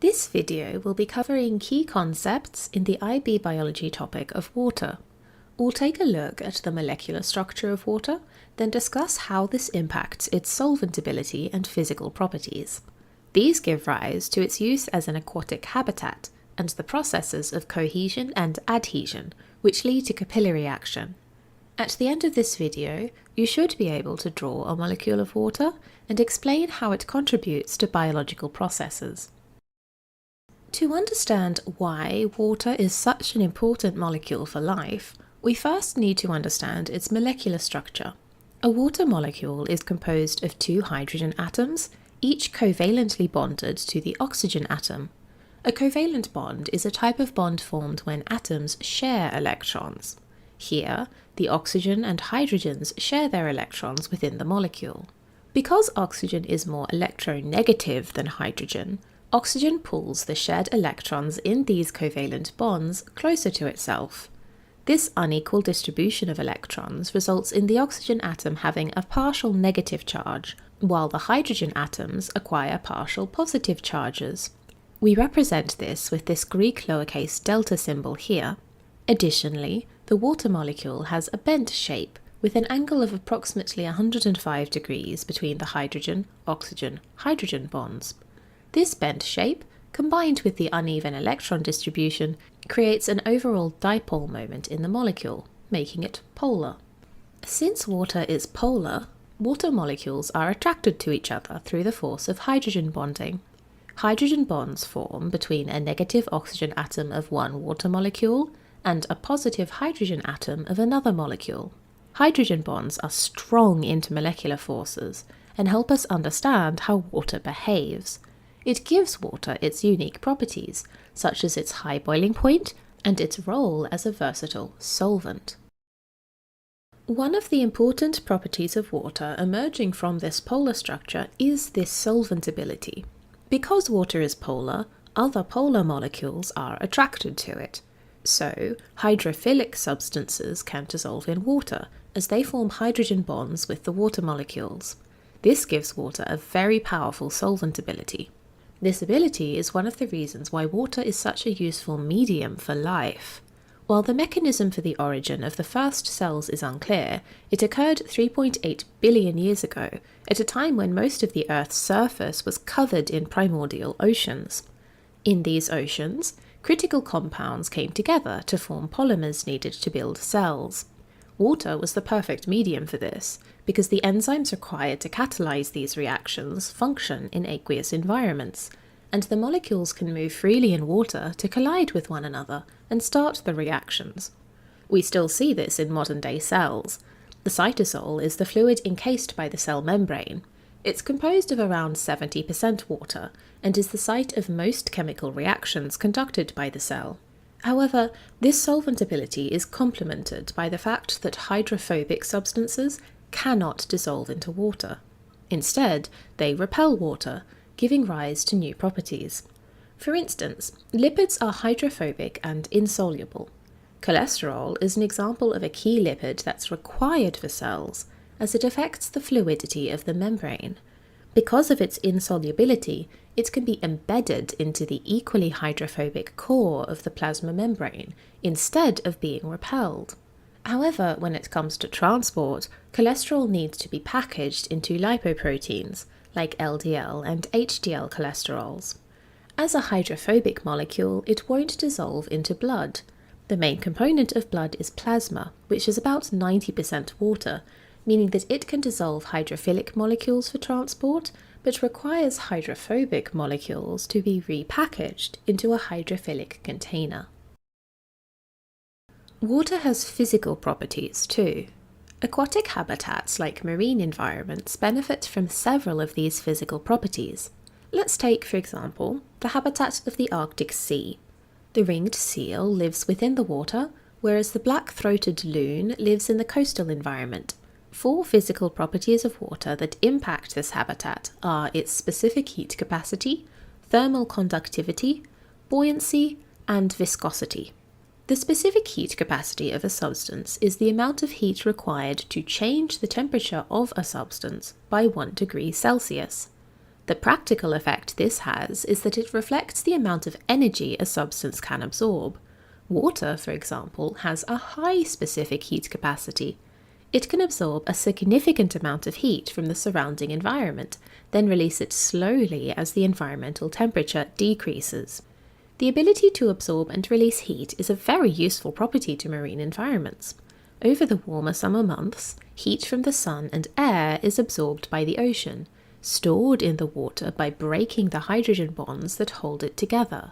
This video will be covering key concepts in the IB Biology topic of water. We'll take a look at the molecular structure of water, then discuss how this impacts its solventability and physical properties. These give rise to its use as an aquatic habitat and the processes of cohesion and adhesion, which lead to capillary action. At the end of this video, you should be able to draw a molecule of water and explain how it contributes to biological processes. To understand why water is such an important molecule for life, we first need to understand its molecular structure. A water molecule is composed of two hydrogen atoms, each covalently bonded to the oxygen atom. A covalent bond is a type of bond formed when atoms share electrons. Here, the oxygen and hydrogens share their electrons within the molecule. Because oxygen is more electronegative than hydrogen, oxygen pulls the shared electrons in these covalent bonds closer to itself. This unequal distribution of electrons results in the oxygen atom having a partial negative charge, while the hydrogen atoms acquire partial positive charges. We represent this with this Greek lowercase delta symbol here. Additionally, the water molecule has a bent shape with an angle of approximately 105 degrees between the hydrogen-oxygen-hydrogen bonds. This bent shape, combined with the uneven electron distribution, creates an overall dipole moment in the molecule, making it polar. Since water is polar, water molecules are attracted to each other through the force of hydrogen bonding. Hydrogen bonds form between a negative oxygen atom of one water molecule and a positive hydrogen atom of another molecule. Hydrogen bonds are strong intermolecular forces and help us understand how water behaves. It gives water its unique properties, such as its high boiling point and its role as a versatile solvent. One of the important properties of water emerging from this polar structure is this solventability. Because water is polar, other polar molecules are attracted to it. So, hydrophilic substances can dissolve in water, as they form hydrogen bonds with the water molecules. This gives water a very powerful solventability. This ability is one of the reasons why water is such a useful medium for life. While the mechanism for the origin of the first cells is unclear, it occurred 3.8 billion years ago, at a time when most of the Earth's surface was covered in primordial oceans. In these oceans, critical compounds came together to form polymers needed to build cells. Water was the perfect medium for this, because the enzymes required to catalyze these reactions function in aqueous environments, and the molecules can move freely in water to collide with one another and start the reactions. We still see this in modern-day cells. The cytosol is the fluid encased by the cell membrane. It's composed of around 70% water and is the site of most chemical reactions conducted by the cell. However, this solventability is complemented by the fact that hydrophobic substances cannot dissolve into water. Instead, they repel water, giving rise to new properties. For instance, lipids are hydrophobic and insoluble. Cholesterol is an example of a key lipid that's required for cells, as it affects the fluidity of the membrane. Because of its insolubility, it can be embedded into the equally hydrophobic core of the plasma membrane, instead of being repelled. However, when it comes to transport, cholesterol needs to be packaged into lipoproteins, like LDL and HDL cholesterols. As a hydrophobic molecule, it won't dissolve into blood. The main component of blood is plasma, which is about 90% water, meaning that it can dissolve hydrophilic molecules for transport, but requires hydrophobic molecules to be repackaged into a hydrophilic container. Water has physical properties too. Aquatic habitats like marine environments benefit from several of these physical properties. Let's take, for example, the habitat of the Arctic Sea. The ringed seal lives within the water, whereas the black-throated loon lives in the coastal environment. 4 physical properties of water that impact this habitat are its specific heat capacity, thermal conductivity, buoyancy, and viscosity. The specific heat capacity of a substance is the amount of heat required to change the temperature of a substance by 1 degree Celsius. The practical effect this has is that it reflects the amount of energy a substance can absorb. Water, for example, has a high specific heat capacity. It can absorb a significant amount of heat from the surrounding environment, then release it slowly as the environmental temperature decreases. The ability to absorb and release heat is a very useful property to marine environments. Over the warmer summer months, heat from the sun and air is absorbed by the ocean, stored in the water by breaking the hydrogen bonds that hold it together.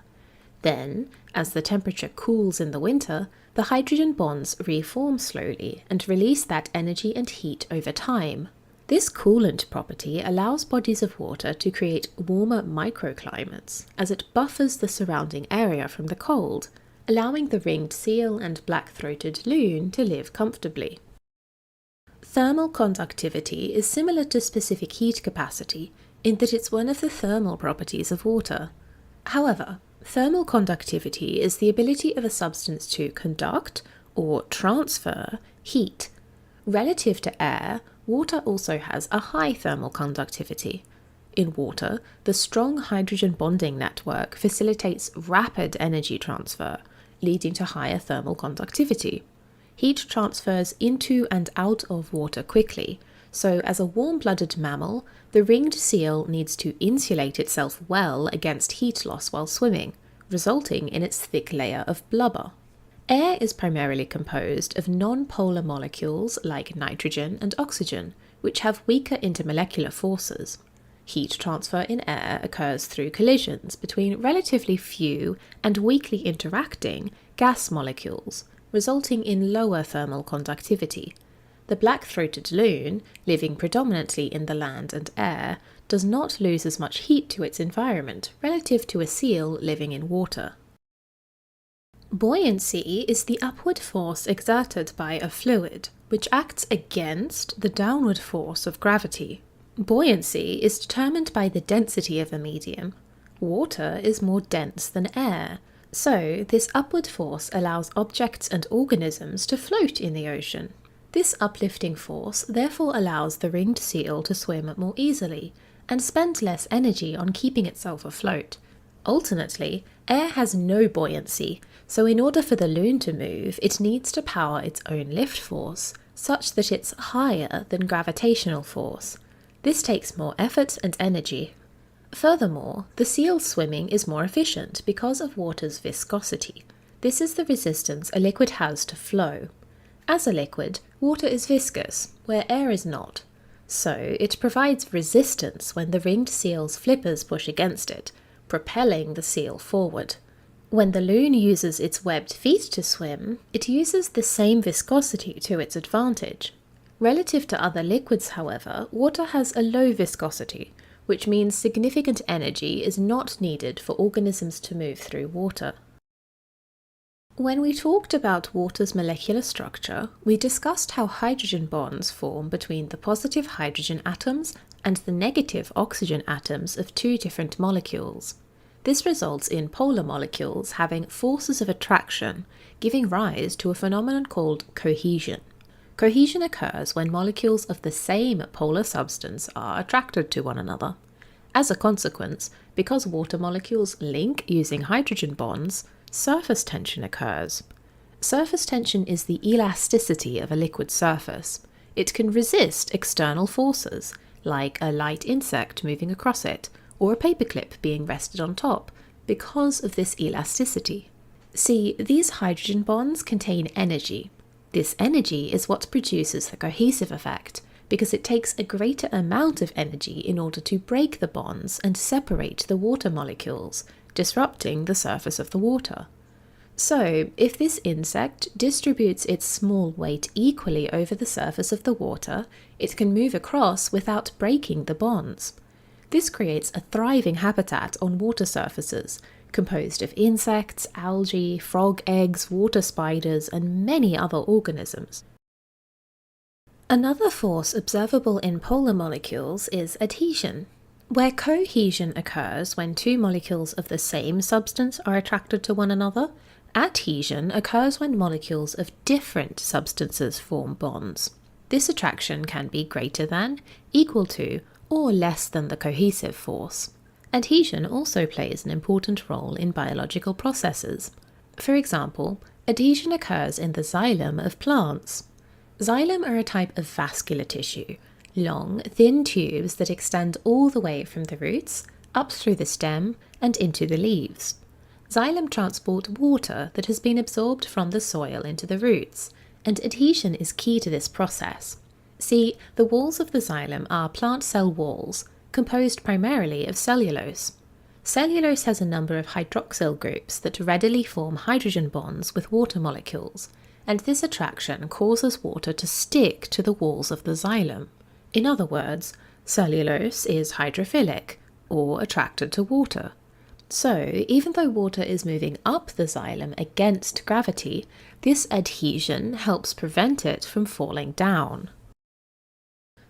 Then, as the temperature cools in the winter, the hydrogen bonds reform slowly and release that energy and heat over time. This coolant property allows bodies of water to create warmer microclimates as it buffers the surrounding area from the cold, allowing the ringed seal and black-throated loon to live comfortably. Thermal conductivity is similar to specific heat capacity in that it's one of the thermal properties of water. However, thermal conductivity is the ability of a substance to conduct or transfer heat. Relative to air, water also has a high thermal conductivity. In water, the strong hydrogen bonding network facilitates rapid energy transfer, leading to higher thermal conductivity. Heat transfers into and out of water quickly, so as a warm-blooded mammal, the ringed seal needs to insulate itself well against heat loss while swimming, resulting in its thick layer of blubber. Air is primarily composed of non-polar molecules like nitrogen and oxygen, which have weaker intermolecular forces. Heat transfer in air occurs through collisions between relatively few and weakly interacting gas molecules, resulting in lower thermal conductivity. The black-throated loon, living predominantly in the land and air, does not lose as much heat to its environment relative to a seal living in water. Buoyancy is the upward force exerted by a fluid, which acts against the downward force of gravity. Buoyancy is determined by the density of a medium. Water is more dense than air, so this upward force allows objects and organisms to float in the ocean. This uplifting force therefore allows the ringed seal to swim more easily and spend less energy on keeping itself afloat. Alternately, air has no buoyancy, so in order for the loon to move, it needs to power its own lift force, such that it's higher than gravitational force. This takes more effort and energy. Furthermore, the seal's swimming is more efficient because of water's viscosity. This is the resistance a liquid has to flow. As a liquid, water is viscous, where air is not. So it provides resistance when the ringed seal's flippers push against it, propelling the seal forward. When the loon uses its webbed feet to swim, it uses the same viscosity to its advantage. Relative to other liquids, however, water has a low viscosity, which means significant energy is not needed for organisms to move through water. When we talked about water's molecular structure, we discussed how hydrogen bonds form between the positive hydrogen atoms and the negative oxygen atoms of two different molecules. This results in polar molecules having forces of attraction, giving rise to a phenomenon called cohesion. Cohesion occurs when molecules of the same polar substance are attracted to one another. As a consequence, because water molecules link using hydrogen bonds, surface tension occurs. Surface tension is the elasticity of a liquid surface. It can resist external forces, like a light insect moving across it, or a paperclip being rested on top, because of this elasticity. See, these hydrogen bonds contain energy. This energy is what produces the cohesive effect, because it takes a greater amount of energy in order to break the bonds and separate the water molecules, disrupting the surface of the water. So, if this insect distributes its small weight equally over the surface of the water, it can move across without breaking the bonds. This creates a thriving habitat on water surfaces, composed of insects, algae, frog eggs, water spiders, and many other organisms. Another force observable in polar molecules is adhesion, where cohesion occurs when two molecules of the same substance are attracted to one another. Adhesion occurs when molecules of different substances form bonds. This attraction can be greater than, equal to, or less than the cohesive force. Adhesion also plays an important role in biological processes. For example, adhesion occurs in the xylem of plants. Xylem are a type of vascular tissue, long, thin tubes that extend all the way from the roots, up through the stem, and into the leaves. Xylem transport water that has been absorbed from the soil into the roots, and adhesion is key to this process. See, the walls of the xylem are plant cell walls, composed primarily of cellulose. Cellulose has a number of hydroxyl groups that readily form hydrogen bonds with water molecules, and this attraction causes water to stick to the walls of the xylem. In other words, cellulose is hydrophilic, or attracted to water. So, even though water is moving up the xylem against gravity, this adhesion helps prevent it from falling down.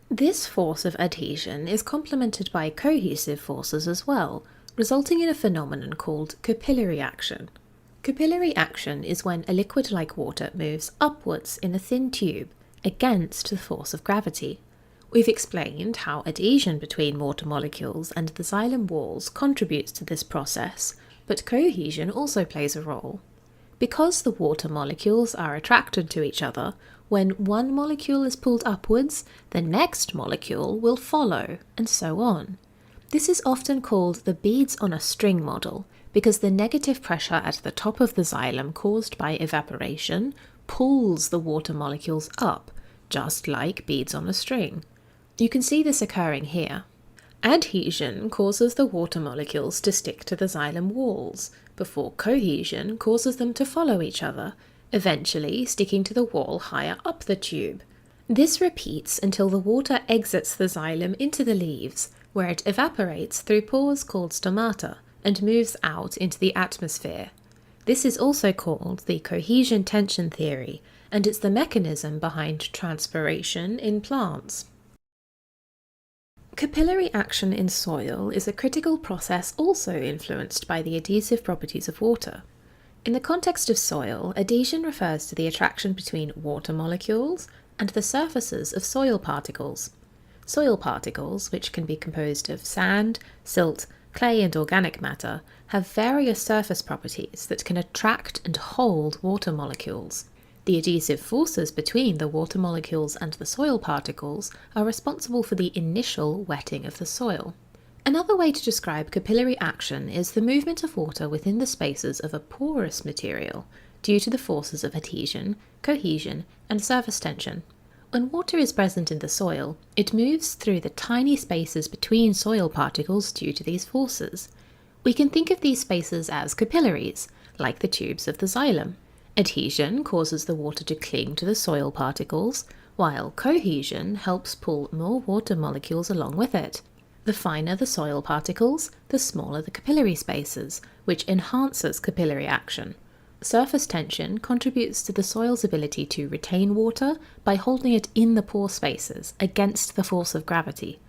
This force of adhesion is complemented by cohesive forces as well, resulting in a phenomenon called capillary action. Capillary action is when a liquid like water moves upwards in a thin tube against the force of gravity. We've explained how adhesion between water molecules and the xylem walls contributes to this process, but cohesion also plays a role. Because the water molecules are attracted to each other, when one molecule is pulled upwards, the next molecule will follow, and so on. This is often called the beads on a string model, because the negative pressure at the top of the xylem caused by evaporation pulls the water molecules up, just like beads on a string. You can see this occurring here. Adhesion causes the water molecules to stick to the xylem walls, before cohesion causes them to follow each other, eventually sticking to the wall higher up the tube. This repeats until the water exits the xylem into the leaves, where it evaporates through pores called stomata and moves out into the atmosphere. This is also called the cohesion tension theory, and it's the mechanism behind transpiration in plants. Capillary action in soil is a critical process also influenced by the adhesive properties of water. In the context of soil, adhesion refers to the attraction between water molecules and the surfaces of soil particles. Soil particles, which can be composed of sand, silt, clay and organic matter, have various surface properties that can attract and hold water molecules. The adhesive forces between the water molecules and the soil particles are responsible for the initial wetting of the soil. Another way to describe capillary action is the movement of water within the spaces of a porous material due to the forces of adhesion, cohesion, and surface tension. When water is present in the soil, it moves through the tiny spaces between soil particles due to these forces. We can think of these spaces as capillaries, like the tubes of the xylem. Adhesion causes the water to cling to the soil particles, while cohesion helps pull more water molecules along with it. The finer the soil particles, the smaller the capillary spaces, which enhances capillary action. Surface tension contributes to the soil's ability to retain water by holding it in the pore spaces against the force of gravity.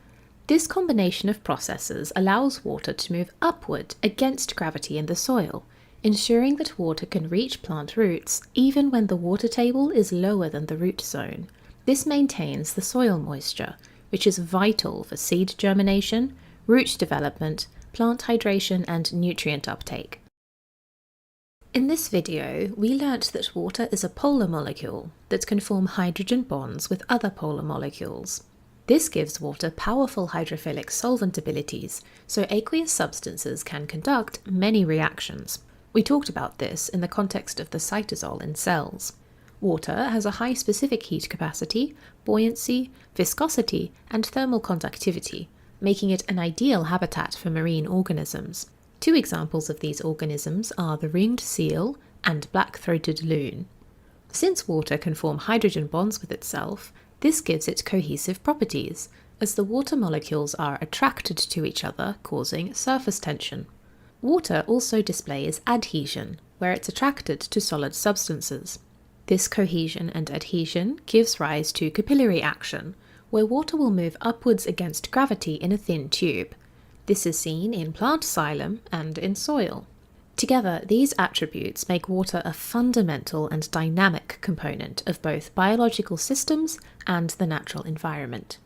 This combination of processes allows water to move upward against gravity in the soil, ensuring that water can reach plant roots even when the water table is lower than the root zone. This maintains the soil moisture, which is vital for seed germination, root development, plant hydration, and nutrient uptake. In this video, we learnt that water is a polar molecule that can form hydrogen bonds with other polar molecules. This gives water powerful hydrophilic solvent abilities, so aqueous substances can conduct many reactions. We talked about this in the context of the cytosol in cells. Water has a high specific heat capacity, buoyancy, viscosity, and thermal conductivity, making it an ideal habitat for marine organisms. Two examples of these organisms are the ringed seal and black-throated loon. Since water can form hydrogen bonds with itself, this gives it cohesive properties, as the water molecules are attracted to each other, causing surface tension. Water also displays adhesion, where it's attracted to solid substances. This cohesion and adhesion gives rise to capillary action, where water will move upwards against gravity in a thin tube. This is seen in plant xylem and in soil. Together, these attributes make water a fundamental and dynamic component of both biological systems and the natural environment.